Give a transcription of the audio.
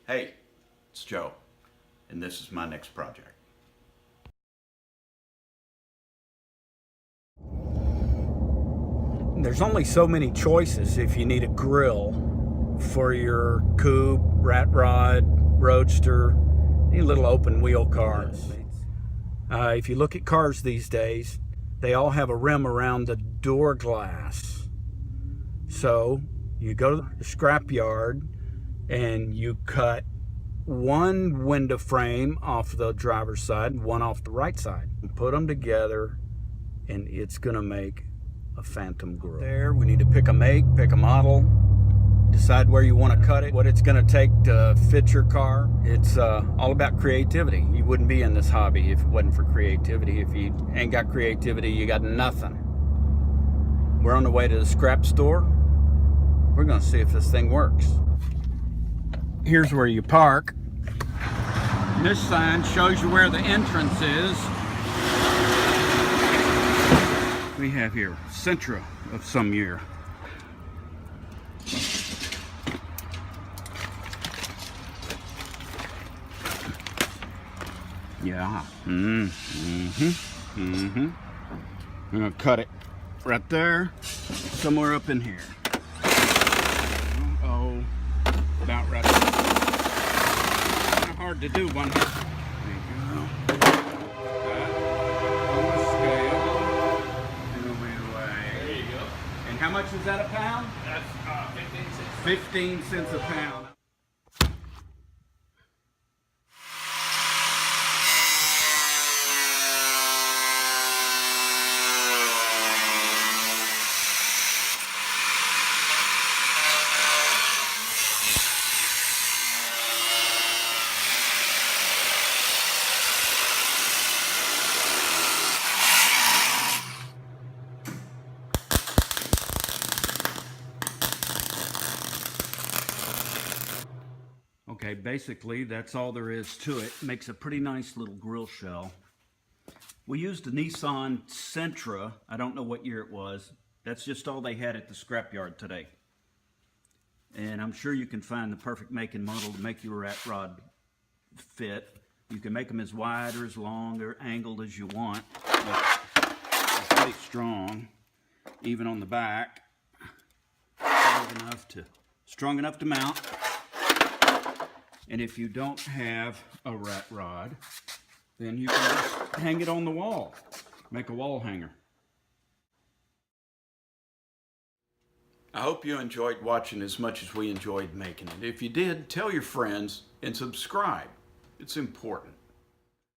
Hey, it's Joe, and this is my next project. There's only so many choices if you need a grill for your coupe, rat rod, roadster, any little open wheel cars. If you look at cars these days, they all have a rim around the door glass. So you go to the scrap yard and you cut one window frame off the driver's side and one off the right side. Put them together and it's gonna make a phantom grill. There, we need to pick a make, pick a model, decide where you want to cut it, what it's going to take to fit your car. It's all about creativity. You wouldn't be in this hobby if it wasn't for creativity. If you ain't got creativity, you got nothing. We're on the way to the scrap store. We're going to see if this thing works. Here's where you park. This sign shows you where the entrance is. We have here Sentra of some year. Yeah. I'm gonna cut it right there, somewhere up in here. Oh, about right there. Kind of hard to do one here. There you go. On the scale. And how much is that a pound? That's 15 cents. 15 cents a pound. Okay, basically that's all there is to it. Makes a pretty nice little grill shell. We used a Nissan Sentra. I don't know what year it was. That's just all they had at the scrapyard today. And I'm sure you can find the perfect make and model to make your rat rod fit. You can make them as wide or as long or angled as you want. But it's pretty strong, even on the back. Strong enough to mount. And if you don't have a rat rod, then you can just hang it on the wall. Make a wall hanger. I hope you enjoyed watching as much as we enjoyed making it. If you did, tell your friends and subscribe. It's important.